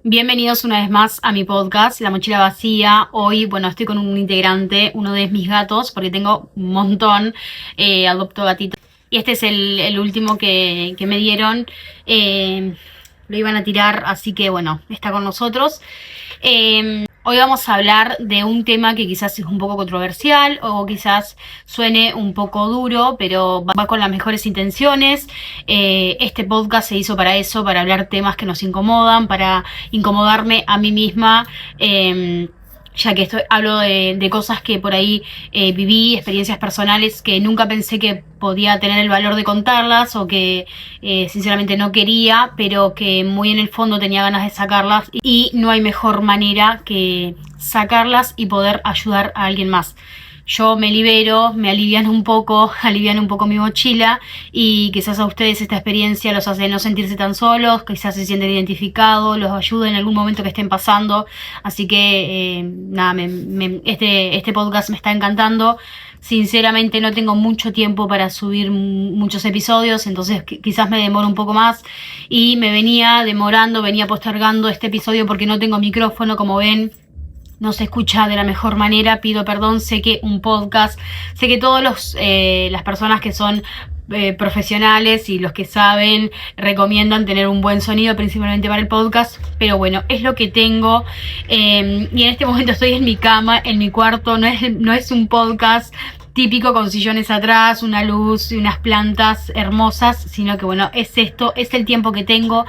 Bienvenidos una vez más a mi podcast, La Mochila Vacía. Hoy, estoy con un integrante, uno de mis gatos, porque tengo un montón, adopto gatitos. Y este es el último que me dieron. Lo iban a tirar, así que está con nosotros. Hoy vamos a hablar de un tema que quizás es un poco controversial o quizás suene un poco duro, pero va con las mejores intenciones. Este podcast se hizo para eso, para hablar temas que nos incomodan, para incomodarme a mí misma. Ya que hablo de cosas que por ahí viví, experiencias personales que nunca pensé que podía tener el valor de contarlas o que sinceramente no quería, pero que muy en el fondo tenía ganas de sacarlas, y no hay mejor manera que sacarlas y poder ayudar a alguien más. Yo me libero, me aliviano un poco mi mochila, y quizás a ustedes esta experiencia los hace no sentirse tan solos, quizás se sienten identificados, los ayude en algún momento que estén pasando. Así que este podcast me está encantando. Sinceramente no tengo mucho tiempo para subir muchos episodios, entonces quizás me demoro un poco más, y me venía postergando este episodio porque no tengo micrófono, como ven. No se escucha de la mejor manera, pido perdón. Sé que un podcast, sé que todas las personas que son profesionales y los que saben recomiendan tener un buen sonido, principalmente para el podcast, pero bueno, es lo que tengo. Y en este momento estoy en mi cama, en mi cuarto. No es un podcast típico con sillones atrás, una luz y unas plantas hermosas, sino que es esto, es el tiempo que tengo.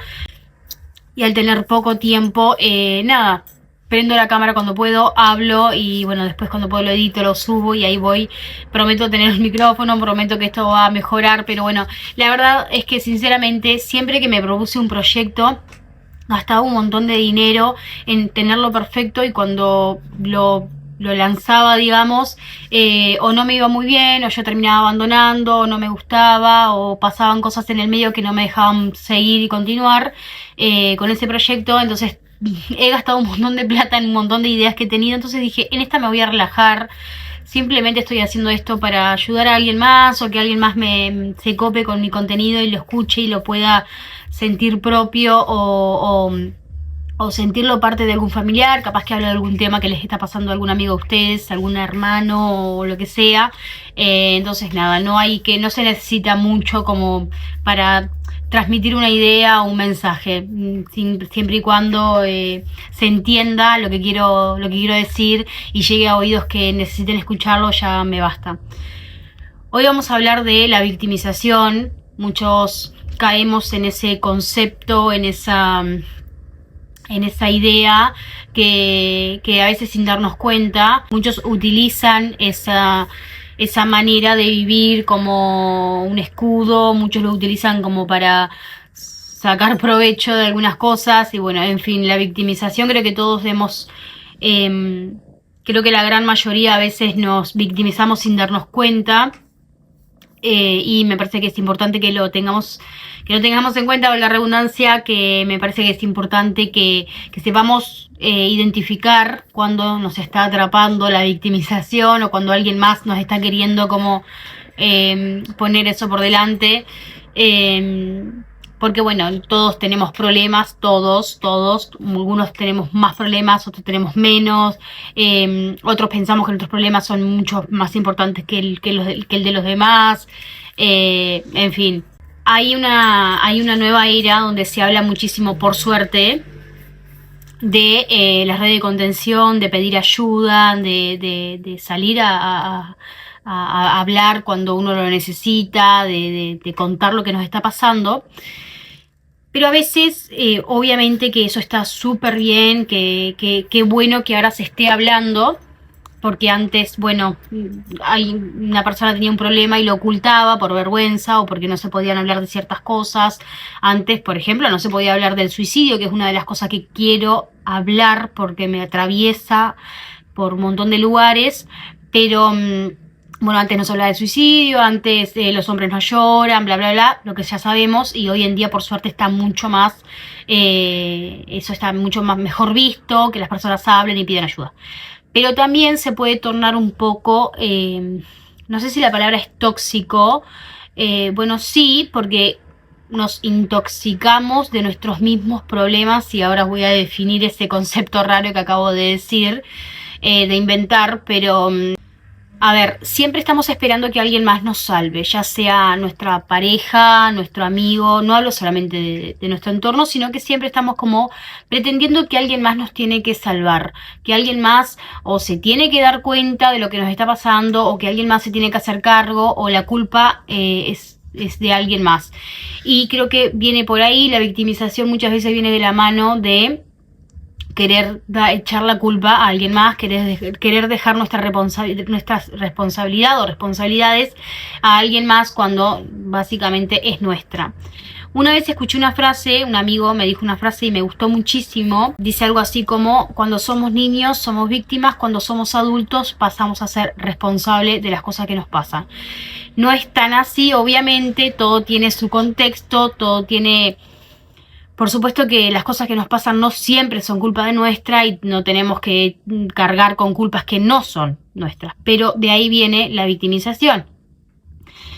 Y al tener poco tiempo, prendo la cámara cuando puedo, hablo, y después cuando puedo lo edito, lo subo, y ahí voy. Prometo tener el micrófono, prometo que esto va a mejorar, pero la verdad es que sinceramente siempre que me propuse un proyecto gastaba un montón de dinero en tenerlo perfecto, y cuando lo lanzaba, digamos, o no me iba muy bien, o yo terminaba abandonando, o no me gustaba, o pasaban cosas en el medio que no me dejaban seguir y continuar con ese proyecto. Entonces he gastado un montón de plata en un montón de ideas que he tenido. Entonces dije, en esta me voy a relajar. Simplemente estoy haciendo esto para ayudar a alguien más, o que alguien más se cope con mi contenido y lo escuche y lo pueda sentir propio, o sentirlo parte de algún familiar, capaz que habla de algún tema que les está pasando a algún amigo de ustedes, algún hermano o lo que sea. Entonces no se necesita mucho como para transmitir una idea o un mensaje, siempre y cuando se entienda lo que quiero decir y llegue a oídos que necesiten escucharlo, ya me basta. Hoy vamos a hablar de la victimización. Muchos caemos en ese concepto, en esa idea que a veces, sin darnos cuenta, muchos utilizan esa manera de vivir como un escudo. Muchos lo utilizan como para sacar provecho de algunas cosas, y en fin, la victimización, creo que todos creo que la gran mayoría a veces nos victimizamos sin darnos cuenta. Y me parece que es importante que lo tengamos en cuenta, valga la redundancia, que me parece que es importante que sepamos identificar cuando nos está atrapando la victimización, o cuando alguien más nos está queriendo como poner eso por delante. Porque todos tenemos problemas, todos, algunos tenemos más problemas, otros tenemos menos, otros pensamos que nuestros problemas son mucho más importantes que el de los demás. En fin, hay una nueva era donde se habla muchísimo, por suerte, de las redes de contención, de pedir ayuda, de salir a hablar cuando uno lo necesita, de contar lo que nos está pasando. Pero a veces, obviamente que eso está súper bien, que bueno que ahora se esté hablando, porque antes, una persona tenía un problema y lo ocultaba por vergüenza, o porque no se podían hablar de ciertas cosas. Antes, por ejemplo, no se podía hablar del suicidio, que es una de las cosas que quiero hablar porque me atraviesa por un montón de lugares, pero antes no se hablaba de suicidio, antes los hombres no lloran, bla, bla, bla, lo que ya sabemos, y hoy en día, por suerte, está mucho más, eso está mucho más mejor visto, que las personas hablen y pidan ayuda. Pero también se puede tornar un poco, no sé si la palabra es tóxico, sí, porque nos intoxicamos de nuestros mismos problemas, y ahora voy a definir ese concepto raro que acabo de decir, de inventar, pero a ver, siempre estamos esperando que alguien más nos salve, ya sea nuestra pareja, nuestro amigo. No hablo solamente de nuestro entorno, sino que siempre estamos como pretendiendo que alguien más nos tiene que salvar, que alguien más o se tiene que dar cuenta de lo que nos está pasando, o que alguien más se tiene que hacer cargo, o la culpa es de alguien más. Y creo que viene por ahí, la victimización muchas veces viene de la mano de querer echar la culpa a alguien más, querer dejar nuestra responsabilidad o responsabilidades a alguien más, cuando básicamente es nuestra. Una vez escuché una frase, un amigo me dijo una frase y me gustó muchísimo. Dice algo así como: cuando somos niños somos víctimas, cuando somos adultos pasamos a ser responsables de las cosas que nos pasan. No es tan así, obviamente, todo tiene su contexto, todo tiene... Por supuesto que las cosas que nos pasan no siempre son culpa de nuestra, y no tenemos que cargar con culpas que no son nuestras. Pero de ahí viene la victimización.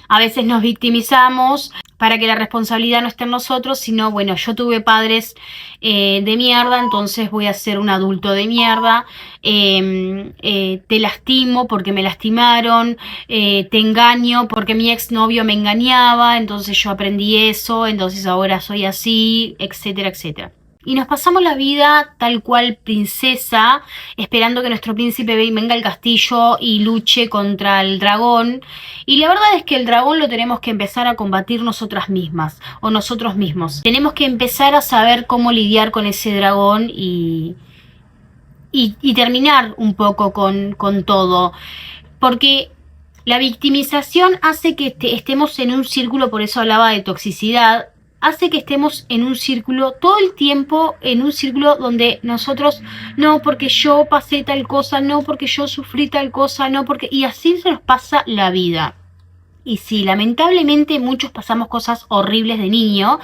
A veces nos victimizamos para que la responsabilidad no esté en nosotros, sino, bueno, yo tuve padres de mierda, entonces voy a ser un adulto de mierda. Te lastimo porque me lastimaron, te engaño porque mi exnovio me engañaba, entonces yo aprendí eso, entonces ahora soy así, etcétera, etcétera. Y nos pasamos la vida tal cual princesa, esperando que nuestro príncipe venga al castillo y luche contra el dragón. Y la verdad es que el dragón lo tenemos que empezar a combatir nosotras mismas, o nosotros mismos. Tenemos que empezar a saber cómo lidiar con ese dragón y terminar un poco con todo. Porque la victimización hace que estemos en un círculo, por eso hablaba de toxicidad. Hace que estemos en un círculo todo el tiempo, en un círculo donde nosotros, no porque yo pasé tal cosa, no porque yo sufrí tal cosa, no porque... Y así se nos pasa la vida. Y sí, lamentablemente muchos pasamos cosas horribles de niño,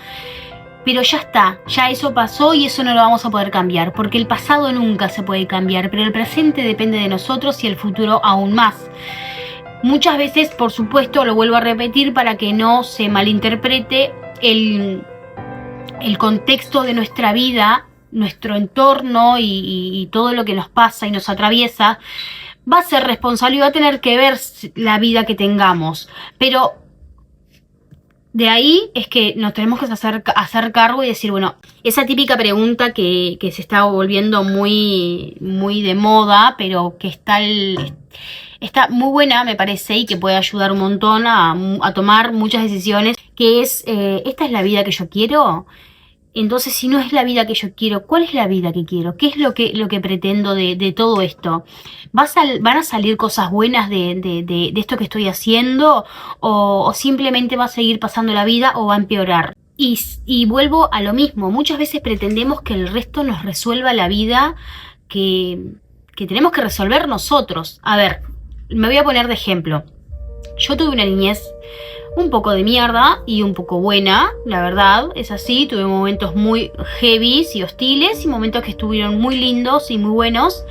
pero ya está, ya eso pasó y eso no lo vamos a poder cambiar, porque el pasado nunca se puede cambiar, pero el presente depende de nosotros y el futuro aún más. Muchas veces, por supuesto, lo vuelvo a repetir para que no se malinterprete, el contexto de nuestra vida, nuestro entorno y todo lo que nos pasa y nos atraviesa, va a ser responsable y va a tener que ver la vida que tengamos. Pero de ahí es que nos tenemos que hacer cargo y decir, bueno, esa típica pregunta que se está volviendo muy, muy de moda, pero que está muy buena, me parece, y que puede ayudar un montón a tomar muchas decisiones, que es, ¿esta es la vida que yo quiero? Entonces, si no es la vida que yo quiero, ¿cuál es la vida que quiero? ¿Qué es lo que pretendo de todo esto? ¿Van a salir cosas buenas de esto que estoy haciendo? ¿O simplemente va a seguir pasando la vida o va a empeorar? Y vuelvo a lo mismo. Muchas veces pretendemos que el resto nos resuelva la vida que tenemos que resolver nosotros. A ver, me voy a poner de ejemplo. Yo tuve una niñez un poco de mierda y un poco buena, la verdad, es así. Tuve momentos muy heavy y hostiles, y momentos que estuvieron muy lindos y muy buenos,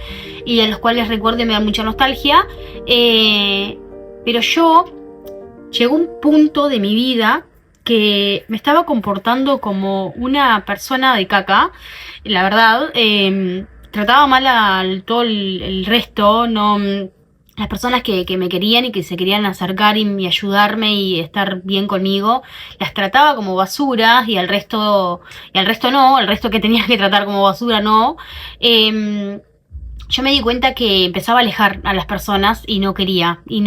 y a los cuales recuerdo y me da mucha nostalgia. Pero yo llegó un punto de mi vida que me estaba comportando como una persona de caca, la verdad. Trataba mal a todo el resto, no... Las personas que me querían y que se querían acercar y ayudarme y estar bien conmigo, las trataba como basura, y al resto no, el resto que tenía que tratar como basura no. Yo me di cuenta que empezaba a alejar a las personas y no quería, y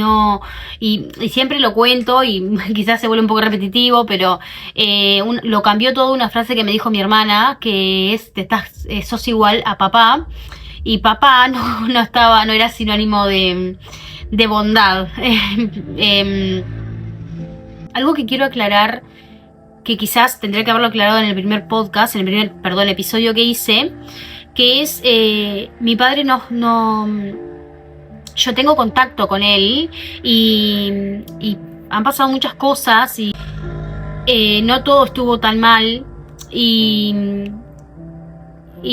siempre lo cuento y quizás se vuelve un poco repetitivo, pero lo cambió todo una frase que me dijo mi hermana, que es: sos igual a papá. Y papá no era sinónimo de bondad. Algo que quiero aclarar, que quizás tendría que haberlo aclarado en el primer podcast, episodio que hice, que es, mi padre yo tengo contacto con él y han pasado muchas cosas y no todo estuvo tan mal, y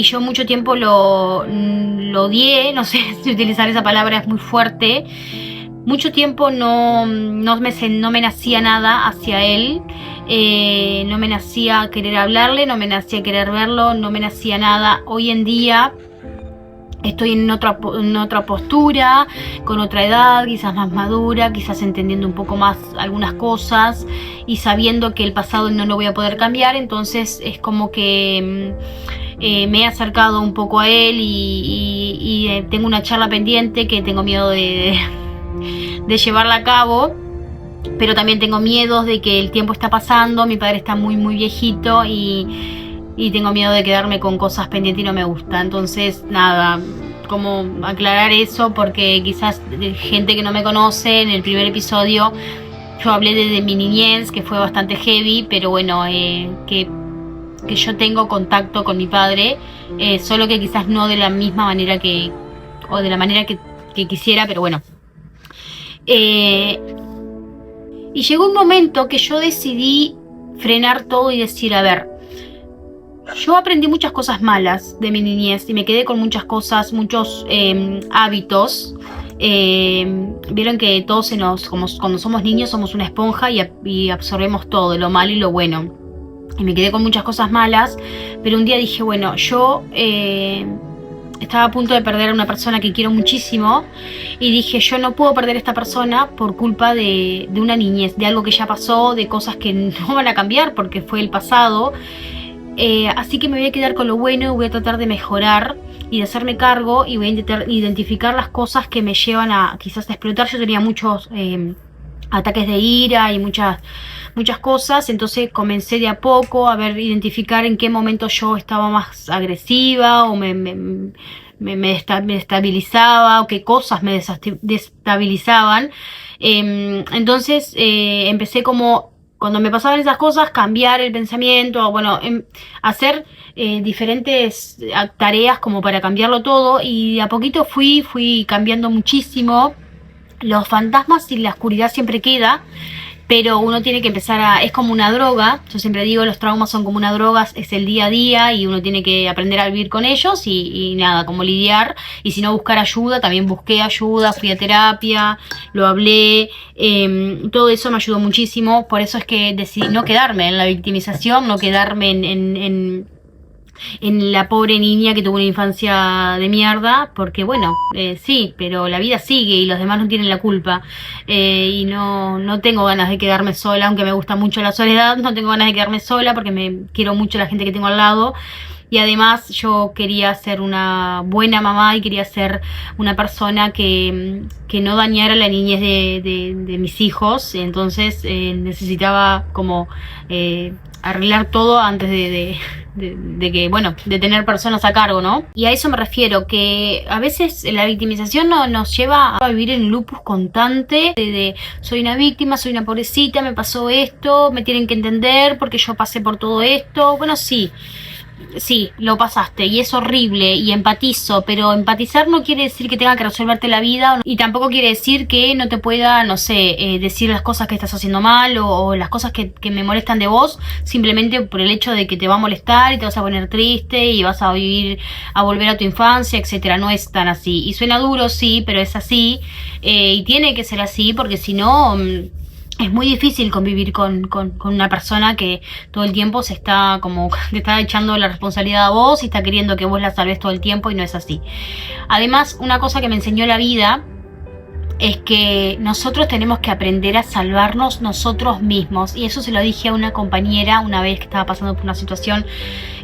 yo mucho tiempo lo odié, no sé si utilizar esa palabra es muy fuerte, mucho tiempo no me nacía nada hacia él, no me nacía querer hablarle, no me nacía querer verlo, no me nacía nada. Hoy en día estoy en otra postura, con otra edad, quizás más madura, quizás entendiendo un poco más algunas cosas y sabiendo que el pasado no lo voy a poder cambiar. Entonces es como que me he acercado un poco a él y tengo una charla pendiente que tengo miedo de llevarla a cabo, pero también tengo miedos de que el tiempo está pasando, mi padre está muy muy viejito y tengo miedo de quedarme con cosas pendientes y no me gusta. Entonces nada, como aclarar eso, porque quizás gente que no me conoce, en el primer episodio yo hablé de mi niñez, que fue bastante heavy, pero bueno, que yo tengo contacto con mi padre, solo que quizás no de la misma manera o de la manera que quisiera, pero bueno. Y llegó un momento que yo decidí frenar todo y decir, a ver, yo aprendí muchas cosas malas de mi niñez y me quedé con muchas cosas, muchos hábitos. Vieron que todos como cuando somos niños somos una esponja y absorbemos todo, lo malo y lo bueno. Y me quedé con muchas cosas malas, pero un día dije, bueno, yo estaba a punto de perder a una persona que quiero muchísimo y dije, yo no puedo perder a esta persona por culpa de una niñez, de algo que ya pasó, de cosas que no van a cambiar porque fue el pasado. Así que me voy a quedar con lo bueno, voy a tratar de mejorar y de hacerme cargo y voy a intentar identificar las cosas que me llevan a quizás a explotar. Yo tenía muchos ataques de ira y muchas cosas, entonces comencé de a poco a identificar en qué momento yo estaba más agresiva o me destabilizaba, o qué cosas me destabilizaban. Entonces empecé como, cuando me pasaban esas cosas, cambiar el pensamiento, bueno, hacer diferentes tareas como para cambiarlo todo, y de a poquito fui cambiando muchísimo. Los fantasmas y la oscuridad siempre queda, pero uno tiene que empezar es como una droga. Yo siempre digo, los traumas son como una droga, es el día a día y uno tiene que aprender a vivir con ellos y nada, como lidiar. Y si no, buscar ayuda. También busqué ayuda, fui a terapia, lo hablé, todo eso me ayudó muchísimo. Por eso es que decidí no quedarme en la victimización, no quedarme en la pobre niña que tuvo una infancia de mierda, porque bueno, sí, pero la vida sigue y los demás no tienen la culpa, y no tengo ganas de quedarme sola, aunque me gusta mucho la soledad, no tengo ganas de quedarme sola porque me quiero mucho a la gente que tengo al lado. Y además yo quería ser una buena mamá y quería ser una persona que no dañara la niñez de mis hijos. Entonces necesitaba como arreglar todo antes de que, bueno, de tener personas a cargo, ¿no? Y a eso me refiero, que a veces la victimización nos lleva a vivir en lupus constante de soy una víctima, soy una pobrecita, me pasó esto, me tienen que entender porque yo pasé por todo esto. Bueno, sí, lo pasaste y es horrible y empatizo, pero empatizar no quiere decir que tenga que resolverte la vida, y tampoco quiere decir que no te pueda, no sé, decir las cosas que estás haciendo mal o las cosas que me molestan de vos, simplemente por el hecho de que te va a molestar y te vas a poner triste y vas a volver a tu infancia, etcétera. No es tan así. Y suena duro, sí, pero es así, y tiene que ser así, porque si no es muy difícil convivir con una persona que todo el tiempo te está echando la responsabilidad a vos y está queriendo que vos la salves todo el tiempo, y no es así. Además, una cosa que me enseñó la vida es que nosotros tenemos que aprender a salvarnos nosotros mismos, y eso se lo dije a una compañera una vez que estaba pasando por una situación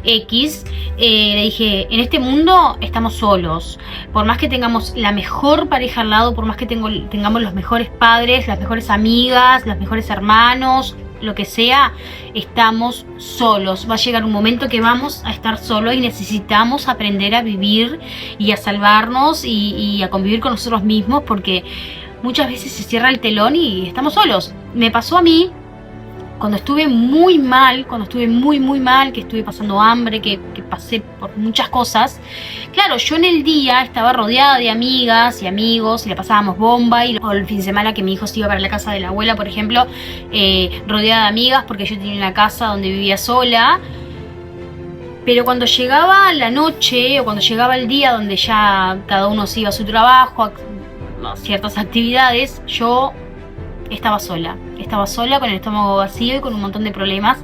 X. Le dije, en este mundo estamos solos, por más que tengamos la mejor pareja al lado, por más que tengamos los mejores padres, las mejores amigas, los mejores hermanos, lo que sea, estamos solos. Va a llegar un momento que vamos a estar solos y necesitamos aprender a vivir y a salvarnos y a convivir con nosotros mismos, porque muchas veces se cierra el telón y estamos solos. Me pasó a mí cuando estuve muy mal, que estuve pasando hambre, que pasé por muchas cosas. Claro, yo en el día estaba rodeada de amigas y amigos y la pasábamos bomba, o el fin de semana que mi hijo se iba para la casa de la abuela, por ejemplo, rodeada de amigas, porque yo tenía una casa donde vivía sola. Pero cuando llegaba la noche o cuando llegaba el día donde ya cada uno se iba a su trabajo, ciertas actividades, yo estaba sola con el estómago vacío y con un montón de problemas.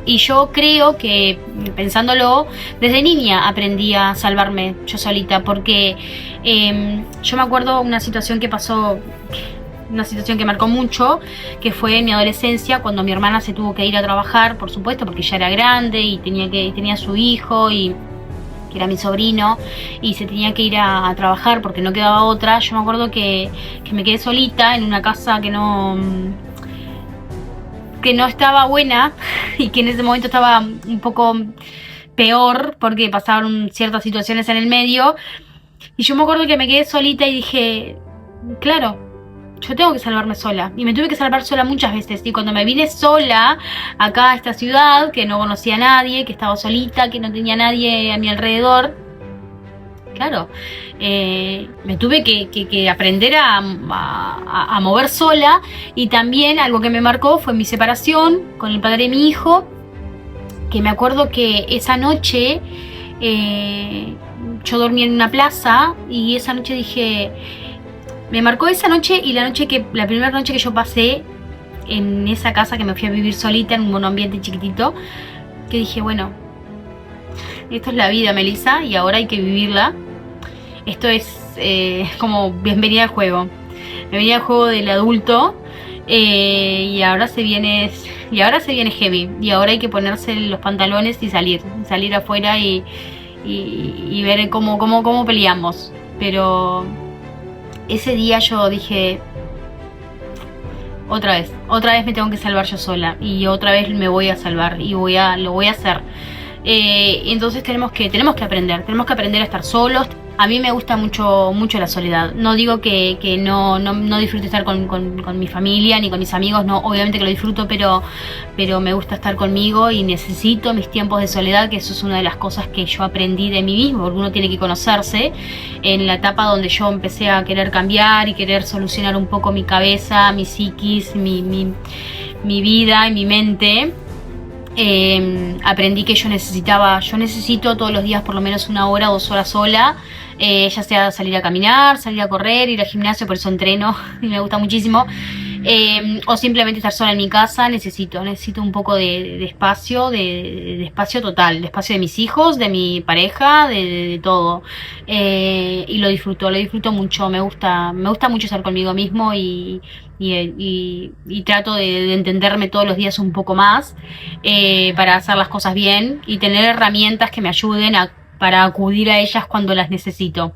Y yo creo que, pensándolo, desde niña aprendí a salvarme yo solita, porque yo me acuerdo una situación que pasó, una situación que marcó mucho, que fue en mi adolescencia, cuando mi hermana se tuvo que ir a trabajar, por supuesto, porque ya era grande y tenía su hijo, y que era mi sobrino, y se tenía que ir a trabajar porque no quedaba otra. Yo me acuerdo que me quedé solita en una casa que no estaba buena y que en ese momento estaba un poco peor porque pasaban ciertas situaciones en el medio, y yo me acuerdo que me quedé solita y dije, claro, yo tengo que salvarme sola, y me tuve que salvar sola muchas veces. Y cuando me vine sola acá a esta ciudad, que no conocía a nadie, que estaba solita, que no tenía nadie a mi alrededor, claro, me tuve que aprender a mover sola. Y también algo que me marcó fue mi separación con el padre de mi hijo, que me acuerdo que esa noche yo dormí en una plaza, y esa noche dije, me marcó esa noche y la primera noche que yo pasé en esa casa, que me fui a vivir solita en un monoambiente chiquitito, que dije, bueno, esto es la vida, Melissa, y ahora hay que vivirla. Esto es como bienvenida al juego. Bienvenida al juego del adulto. Y ahora se viene heavy. Y ahora hay que ponerse los pantalones y salir afuera y ver cómo peleamos. Pero ese día yo dije, otra vez me tengo que salvar yo sola, y otra vez me voy a salvar y lo voy a hacer. Entonces tenemos que aprender a estar solos. A mí me gusta mucho la soledad. No digo que no disfrute estar con mi familia ni con mis amigos, no, obviamente que lo disfruto, pero me gusta estar conmigo y necesito mis tiempos de soledad, que eso es una de las cosas que yo aprendí de mí mismo, porque uno tiene que conocerse. En la etapa donde yo empecé a querer cambiar y querer solucionar un poco mi cabeza, mi psiquis, mi vida y mi mente, aprendí que yo necesito todos los días por lo menos 1 hora o 2 horas sola, ya sea salir a caminar, salir a correr, ir al gimnasio, por eso entreno y me gusta muchísimo, o simplemente estar sola en mi casa. Necesito un poco de espacio, de espacio total, de espacio de mis hijos, de mi pareja, de todo, y lo disfruto mucho. Me gusta mucho estar conmigo mismo y trato de entenderme todos los días un poco más, para hacer las cosas bien y tener herramientas que me ayuden para acudir a ellas cuando las necesito.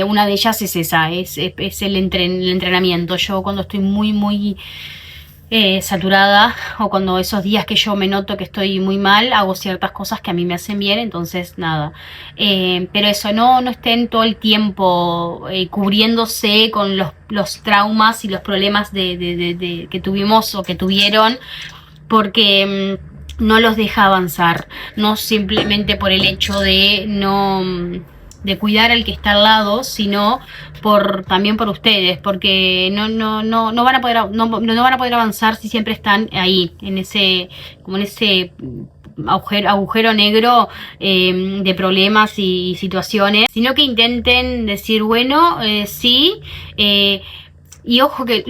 Una de ellas es esa, es el entrenamiento. Yo cuando estoy muy saturada, o cuando esos días que yo me noto que estoy muy mal, hago ciertas cosas que a mí me hacen bien. Entonces nada, pero eso, no estén todo el tiempo cubriéndose con los traumas y los problemas que tuvimos o que tuvieron, porque no los deja avanzar. No simplemente por el hecho de cuidar al que está al lado, sino también por ustedes, porque no van a poder avanzar si siempre están ahí, en ese agujero negro de problemas y situaciones, sino que intenten decir, bueno, sí, y ojo, que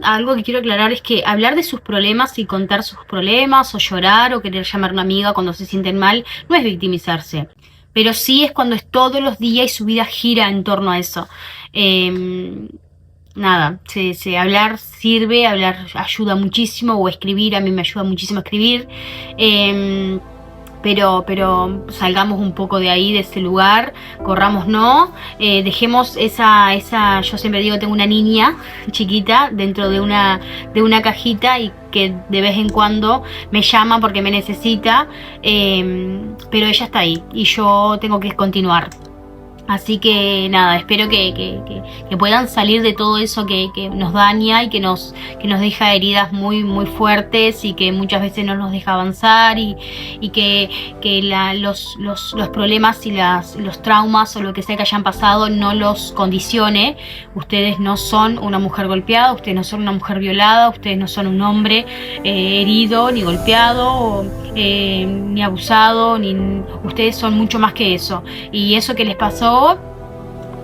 algo que quiero aclarar es que hablar de sus problemas y contar sus problemas, o llorar, o querer llamar a una amiga cuando se sienten mal, no es victimizarse. Pero sí es cuando es todos los días y su vida gira en torno a eso. Nada, hablar sirve, hablar ayuda muchísimo, o escribir, a mí me ayuda muchísimo escribir. Pero salgamos un poco de ahí, de ese lugar, corramos, dejemos yo siempre digo, tengo una niña chiquita dentro de una cajita, y que de vez en cuando me llama porque me necesita, pero ella está ahí y yo tengo que continuar. Así que nada, espero que puedan salir de todo eso que nos daña y que nos deja heridas muy fuertes, y que muchas veces no nos deja avanzar, y que los problemas y los traumas o lo que sea que hayan pasado no los condicione. Ustedes no son una mujer golpeada, ustedes no son una mujer violada, ustedes no son un hombre herido, ni golpeado, ni abusado, ustedes son mucho más que eso. Y eso que les pasó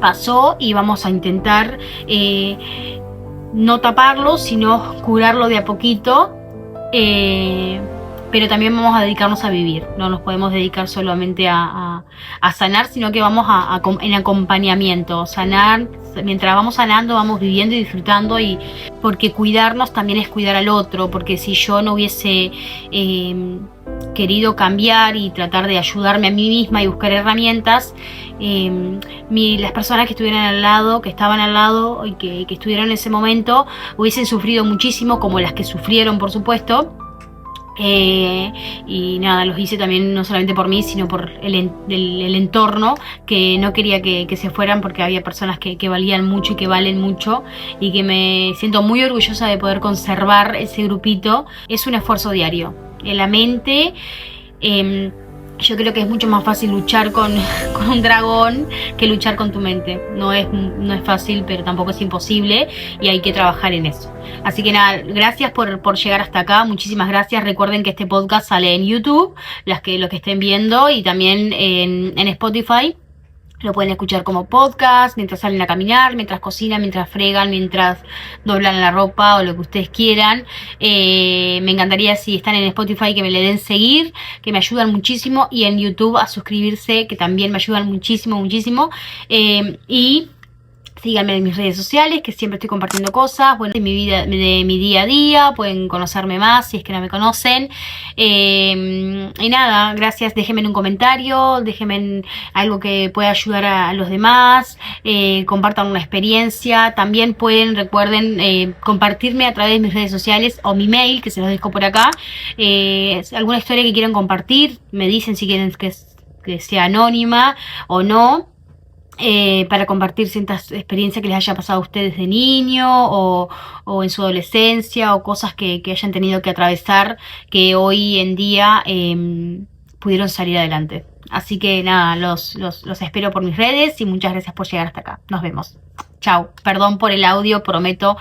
pasó y vamos a intentar no taparlo, sino curarlo de a poquito. Pero también vamos a dedicarnos a vivir, no nos podemos dedicar solamente a sanar, sino que vamos en acompañamiento, sanar, mientras vamos sanando vamos viviendo y disfrutando, y porque cuidarnos también es cuidar al otro, porque si yo no hubiese querido cambiar y tratar de ayudarme a mí misma y buscar herramientas, las personas que estuvieran al lado, que estaban al lado y que estuvieron en ese momento, hubiesen sufrido muchísimo, como las que sufrieron, por supuesto. Y nada, los hice también no solamente por mí, sino por el entorno, que no quería que se fueran, porque había personas que valían mucho y que valen mucho, y que me siento muy orgullosa de poder conservar ese grupito. Es un esfuerzo diario en la mente. Yo creo que es mucho más fácil luchar con un dragón que luchar con tu mente. No es fácil, pero tampoco es imposible, y hay que trabajar en eso. Así que nada, gracias por llegar hasta acá, muchísimas gracias. Recuerden que este podcast sale en YouTube, los que estén viendo, y también en Spotify. Lo pueden escuchar como podcast, mientras salen a caminar, mientras cocinan, mientras fregan, mientras doblan la ropa o lo que ustedes quieran. Me encantaría, si están en Spotify, que me le den seguir, que me ayudan muchísimo. Y en YouTube a suscribirse, que también me ayudan muchísimo, muchísimo. Y síganme en mis redes sociales, que siempre estoy compartiendo cosas, bueno, de mi vida, de mi día a día. Pueden conocerme más si es que no me conocen. Y nada, gracias. Déjenme en un comentario, déjenme algo que pueda ayudar a los demás. Compartan una experiencia. También pueden, recuerden, compartirme a través de mis redes sociales o mi mail, que se los dejo por acá. Alguna historia que quieran compartir, me dicen si quieren que sea anónima o no. Para compartir ciertas experiencias que les haya pasado a ustedes de niño o en su adolescencia, o cosas que hayan tenido que atravesar, que hoy en día pudieron salir adelante. Así que nada, los espero por mis redes, y muchas gracias por llegar hasta acá. Nos vemos. Chao. Perdón por el audio, prometo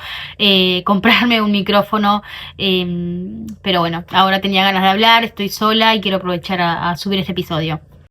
comprarme un micrófono, pero bueno, ahora tenía ganas de hablar, estoy sola y quiero aprovechar a subir este episodio.